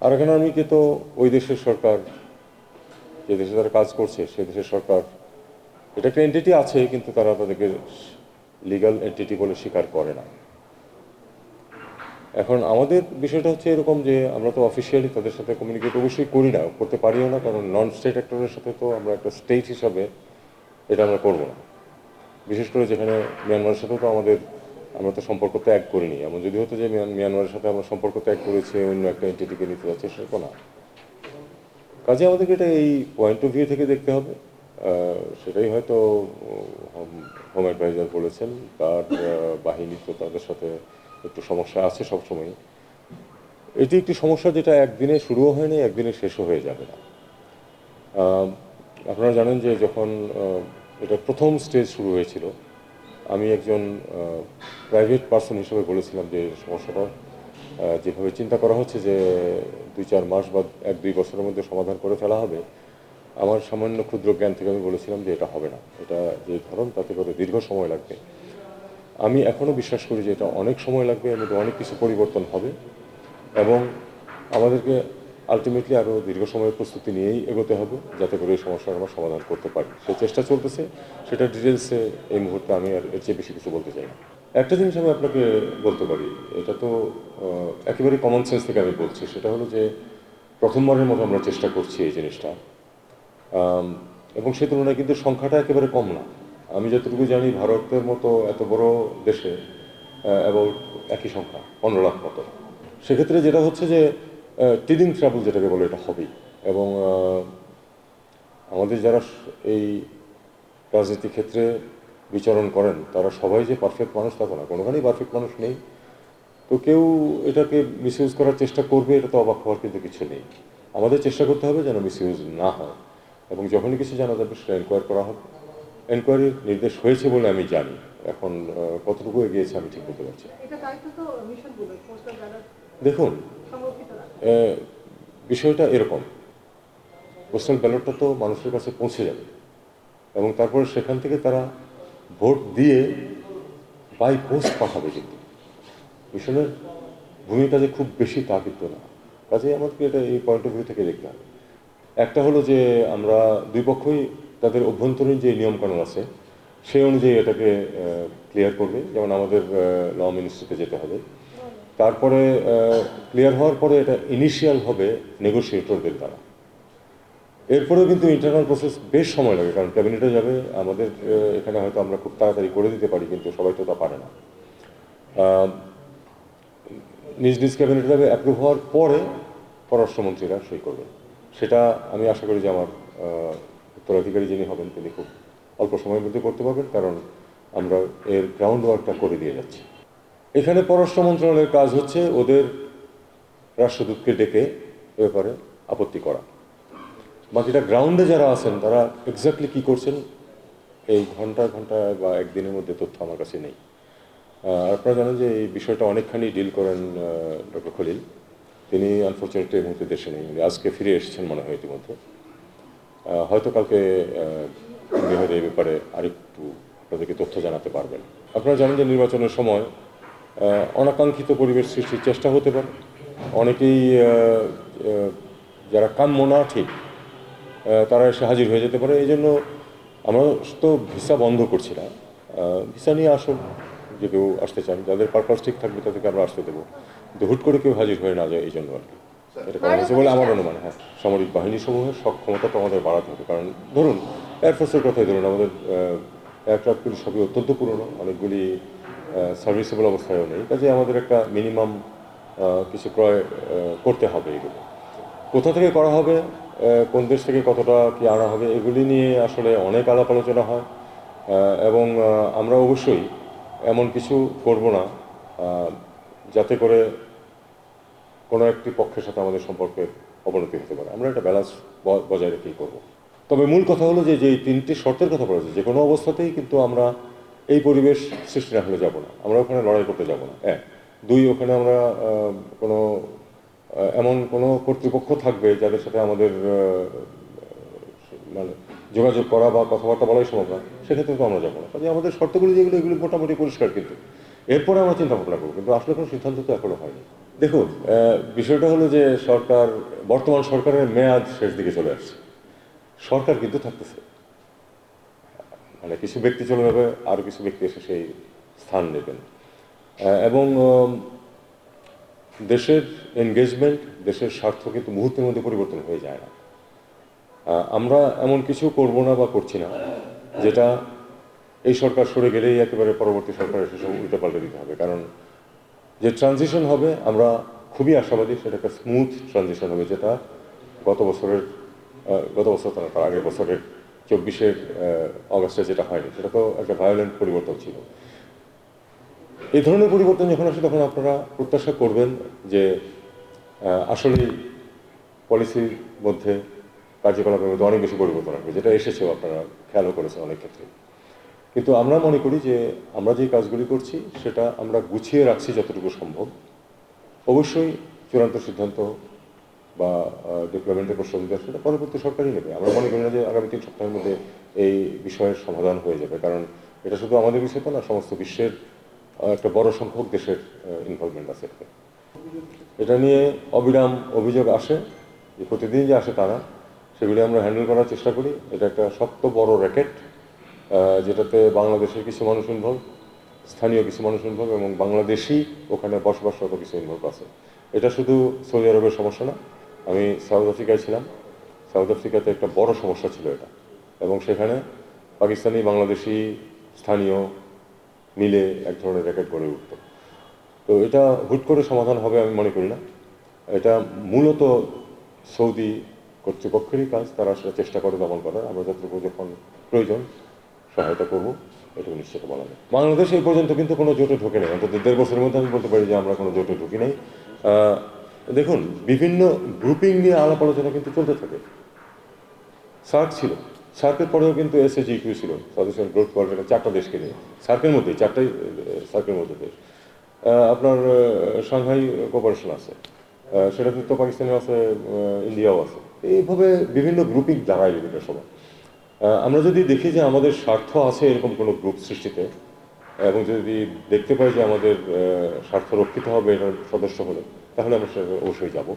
Arakan আর্মিকে তো ওই দেশের সরকার, যে দেশে তারা কাজ করছে সে দেশের সরকার, এটা একটা এন্টিটি আছে, কিন্তু তারা তাদেরকে লিগ্যাল এন্টিটি বলে স্বীকার করে না। এখন আমাদের বিষয়টা হচ্ছে এরকম যে আমরা তো অফিসিয়ালি তাদের সাথে কমিউনিকেট অবশ্যই করি না, করতে পারিও না, কারণ নন স্টেট অ্যাক্টরের সাথে তো আমরা একটা স্টেট হিসাবে এটা আমরা করবো না। বিশেষ করে যেখানে মিয়ানমারের সাথেও তো আমরা তো সম্পর্ক ত্যাগ করিনি। এমন যদি হতো যে মিয়ানমারের সাথে আমরা সম্পর্ক ত্যাগ করেছি, অন্য একটা এন্টিটিকে নিতে যাচ্ছে, সেরকম না। কাজে আমাদেরকে এটা এই পয়েন্ট অফ ভিউ থেকে দেখতে হবে। সেটাই হয়তো হোম অ্যাডভাইজার বলেছেন, তার বাহিনী তো তাদের সাথে একটু সমস্যা আছে সবসময়। এটি একটি সমস্যা যেটা একদিনে শুরুও হয়নি, একদিনে শেষও হয়ে যাবে না। আপনারা জানেন যে যখন এটা প্রথম স্টেজ শুরু হয়েছিল, আমি একজন প্রাইভেট পার্সন হিসেবে বলেছিলাম যে সমস্যাটা যেভাবে চিন্তা করা হচ্ছে যে 2-4 মাস বা 1-2 বছরের মধ্যে সমাধান করে ফেলা হবে, আমার সামান্য ক্ষুদ্র জ্ঞান থেকে আমি বলেছিলাম যে এটা হবে না, এটা যে ধরন তাতে করে দীর্ঘ সময় লাগবে। আমি এখনও বিশ্বাস করি যে এটা অনেক সময় লাগবে, এর মধ্যে অনেক কিছু পরিবর্তন হবে এবং আমাদেরকে আলটিমেটলি আরও দীর্ঘ সময়ের প্রস্তুতি নিয়েই এগোতে হবে, যাতে করে এই সমস্যার আমরা সমাধান করতে পারি। সেই চেষ্টা চলতেছে, সেটা ডিটেলসে এই মুহূর্তে আমি আর এর চেয়ে বেশি কিছু বলতে চাই না। একটা জিনিস আমি আপনাকে বলতে পারি, এটা তো একেবারে কমন সেন্স থেকে আমি বলছি, সেটা হলো যে প্রথমবারের মতো আমরা চেষ্টা করছি এই জিনিসটা, এবং সে তুলনায় কিন্তু সংখ্যাটা একেবারে কম না। আমি যতটুকু জানি ভারতের মতো এত বড় দেশে অ্যাবাউট একই সংখ্যা, 15 লাখ মতো। সেক্ষেত্রে যেটা হচ্ছে যে টিডিং ট্রাবল যেটাকে বলে, এটা হবেই। এবং আমাদের যারা এই রাজনীতি ক্ষেত্রে বিচরণ করেন তারা সবাই যে পারফেক্ট মানুষ তা না, কোনোখানেই পারফেক্ট মানুষ নেই। তো কেউ এটাকে মিসইউজ করার চেষ্টা করবে, এটা তো অবাক হওয়ার কিন্তু কিছু নেই। আমাদের চেষ্টা করতে হবে যেন মিসইউজ না হয়, এবং যখনই কিছু জানা যাবে সেটা এনকোয়ার করা হবে। এনকোয়ারির নির্দেশ হয়েছে বলে আমি জানি, এখন কতটুকু এগিয়েছে আমি ঠিক বলতে পারছি। দেখুন, বিষয়টা এরকম, পোস্টাল ব্যালটটা তো মানুষের কাছে পৌঁছে যাবে এবং তারপরে সেখান থেকে তারা ভোট দিয়ে বাই পোস্ট পাঠাবে, কিন্তু মিশনের ভূমিকা যে খুব বেশি তা কিন্তু না। কাজেই আমাদেরকে এটা এই পয়েন্ট অফ ভিউ থেকে দেখতে হবে। একটা হলো যে আমরা দুই পক্ষই তাদের অভ্যন্তরীণ যে নিয়মকানুন আছে সেই অনুযায়ী এটাকে ক্লিয়ার করবে। যেমন আমাদের ল মিনিস্ট্রিতে যেতে হবে, তারপরে ক্লিয়ার হওয়ার পরে এটা ইনিশিয়াল হবে নেগোসিয়েটরদের দ্বারা। এরপরেও কিন্তু ইন্টারনাল প্রসেস বেশ সময় লাগে, কারণ ক্যাবিনেটে যাবে। আমাদের এখানে হয়তো আমরা খুব তাড়াতাড়ি করে দিতে পারি, কিন্তু সবাই তো তা পারে না। নিজ নিজ ক্যাবিনেটে যাবে, অ্যাপ্রুভ হওয়ার পরে পররাষ্ট্রমন্ত্রীরা সই করবেন। সেটা আমি আশা করি যে আমার উত্তরাধিকারী যিনি হবেন তিনি খুব অল্প সময়ের মধ্যে করতে পারবেন, কারণ আমরা এর গ্রাউন্ড ওয়ার্কটা করে দিয়ে যাচ্ছি। এখানে পররাষ্ট্র মন্ত্রণালয়ের কাজ হচ্ছে ওদের রাষ্ট্রদূতকে ডেকে এ ব্যাপারে আপত্তি করা। বাকিটা গ্রাউন্ডে যারা আছেন তারা এক্স্যাক্টলি কী করছেন এই ঘন্টা বা একদিনের মধ্যে তথ্য আমার কাছে নেই। আপনারা জানেন যে এই বিষয়টা অনেকখানি ডিল করেন ডক্টর খলিল। তিনি আনফর্চুনেটলি এই মুহূর্তে দেশে নেই, আজকে ফিরে এসেছেন মনে হয় ইতিমধ্যে। হয়তো কালকে উনি হয়তো এই ব্যাপারে আরেকটু আপনাদেরকে তথ্য জানাতে পারবেন। আপনারা জানেন যে নির্বাচনের সময় অনাকাঙ্ক্ষিত পরিবেশ সৃষ্টির চেষ্টা হতে পারে। অনেকেই যারা কাম্য না ঠিক তারা এসে হাজির হয়ে যেতে পারে। এই জন্য আমরা তো ভিসা বন্ধ করছি না, ভিসা নিয়ে আসুন, যে কেউ আসতে চান, যাদের পারপাস ঠিক থাকবে তাদেরকে আমরা আসতে দেবো, কিন্তু হুট করে কেউ হাজির হয়ে না যায় এই জন্য আর কি এটা করা হয়েছে বলে আমার অনুমান। হ্যাঁ, সামরিক বাহিনী সমূহের সক্ষমতা তো আমাদের বাড়াতে হবে, কারণ ধরুন এয়ারফোর্সের কথাই ধরুন, আমাদের এয়ারক্রাফটগুলি সবই অত্যন্ত পুরনো, অনেকগুলি সার্ভিসেবল অবস্থায়ও নেই। কাজে আমাদের একটা মিনিমাম কিছু ক্রয় করতে হবে। এগুলো কোথা থেকে করা হবে, কোন দেশ থেকে কতটা কি আনা হবে, এগুলি নিয়ে আসলে অনেক আলাপ আলোচনা হয়, এবং আমরা অবশ্যই এমন কিছু করব না যাতে করে কোনো একটি পক্ষের সাথে আমাদের সম্পর্কের অবনতি হতে পারে। আমরা একটা ব্যালেন্স বজায় রেখেই করব। তবে মূল কথা হলো যে যে তিনটি শর্তের কথা বলা হয়েছে, যে কোনো অবস্থাতেই কিন্তু আমরা এই পরিবেশ সৃষ্টি না হলে যাব না, আমরা ওখানে লড়াই করতে যাব না। 1, 2, ওখানে আমরা কোনো এমন কোনো কর্তৃপক্ষ থাকবে যাদের সাথে আমাদের মানে যোগাযোগ করা বা কথাবার্তা বলাই সম্ভব না, সেক্ষেত্রে তো আমরা যাবো না। কাজে আমাদের শর্তগুলি যেগুলো, এগুলি মোটামুটি পরিষ্কার, কিন্তু এরপরে আমরা চিন্তা ভাবনা করবো, কিন্তু আসলে কোনো সিদ্ধান্ত তো এখনো হয়নি। দেখুন, বিষয়টা হলো যে বর্তমান সরকারের মেয়াদ শেষ দিকে চলে আসছে। সরকার কিন্তু থাকতেছে, মানে কিছু ব্যক্তি চলে যাবে, আরও কিছু ব্যক্তি এসে সেই স্থান নেবেন। এবং দেশের এনগেজমেন্ট, দেশের স্বার্থ কিন্তু মুহূর্তের মধ্যে পরিবর্তন হয়ে যায় না। আমরা এমন কিছু করব না বা করছি না যেটা এই সরকার সরে গেলেই একেবারে পরবর্তী সরকারের সেসব উল্টে পাল্টে দিতে হবে। কারণ যে ট্রানজিশন হবে আমরা খুবই আশাবাদী সেটা একটা স্মুথ ট্রানজিশন হবে, যেটা গত বছরের গত বছর তার আগের বছরের 24শে অগস্টে যেটা হয়নি, সেটা তো একটা ভায়োলেন্ট পরিবর্তন ছিল। এই ধরনের পরিবর্তন যখন আসে তখন আপনারা প্রত্যাশা করবেন যে আসলেই পলিসির মধ্যে, কার্যকলাপের মধ্যে অনেক বেশি পরিবর্তন আসবে, যেটা এসেছেও, আপনারা খেয়ালও করেছেন অনেক ক্ষেত্রে। কিন্তু আমরা মনে করি যে আমরা যে কাজগুলি করছি সেটা আমরা গুছিয়ে রাখছি যতটুকু সম্ভব। অবশ্যই চূড়ান্ত সিদ্ধান্ত বা ডিপ্লয়মেন্টের প্রশ্ন সেটা পরবর্তী সরকারই নেবে। আমরা মনে করি না যে আগামী 3 সপ্তাহের মধ্যে এই বিষয়ের সমাধান হয়ে যাবে, কারণ এটা শুধু আমাদের বিষয় তো না, সমস্ত বিশ্বের একটা বড় সংখ্যক দেশের ইনভলভমেন্ট আছে। এটা নিয়ে অবিরাম অভিযোগ আসে, যে প্রতিদিন যে আসে তা না, সেগুলি আমরা হ্যান্ডেল করার চেষ্টা করি। এটা একটা শক্ত বড় র্যাকেট, যেটাতে বাংলাদেশের কিছু মানুষ ইনভলভ, স্থানীয় কিছু মানুষ ইনভলভ, এবং বাংলাদেশি ওখানে বসবাসরত কিছু ইনভলভ আছে। এটা শুধু সৌদি আরবের সমস্যা না, আমি সাউথ আফ্রিকায় ছিলাম, সাউথ আফ্রিকাতে একটা বড় সমস্যা ছিল এটা, এবং সেখানে পাকিস্তানি, বাংলাদেশি, স্থানীয় মিলে এক ধরনের র্যাকেট গড়ে উঠত। তো এটা হুট করে সমাধান হবে আমি মনে করি না। এটা মূলত সৌদি কর্তৃপক্ষেরই কাজ, তারা সেটা চেষ্টা করে দমন করার। আমরা যতটুকু যখন প্রয়োজন সহায়তা করবো, এটুকু নিশ্চিত বলা যায়। বাংলাদেশ এই পর্যন্ত কিন্তু কোনো জোটে ঢুকে নেই, অন্তত 1.5 বছরের মধ্যে আমি বলতে পারি যে আমরা কোনো জোটে ঢুকি নাই। দেখুন, বিভিন্ন গ্রুপিং নিয়ে আলাপ আলোচনা কিন্তু চলতে থাকে। সার্ক ছিল, সার্কের পরেও কিন্তু SHGQ ছিল, সাউথ এশিয়ান গ্রোথ কোঅর্ডিনেটর, 4টা দেশকে নিয়ে। সার্কের মধ্যেই 4টাই সার্কের মধ্যে দেশ। আপনার সাংহাই কোঅপারেশন আছে, সেটাতে তো পাকিস্তানিও আছে, ইন্ডিয়াও আছে। এইভাবে বিভিন্ন গ্রুপিং দাঁড়ায় বিভিন্ন সময়। আমরা যদি দেখি যে আমাদের স্বার্থ আছে এরকম কোনো গ্রুপ সৃষ্টিতে, এবং যদি দেখতে পাই যে আমাদের স্বার্থ রক্ষিত হবে এটার সদস্য হলে, তাহলে আমরা সেটা অবশ্যই যাব।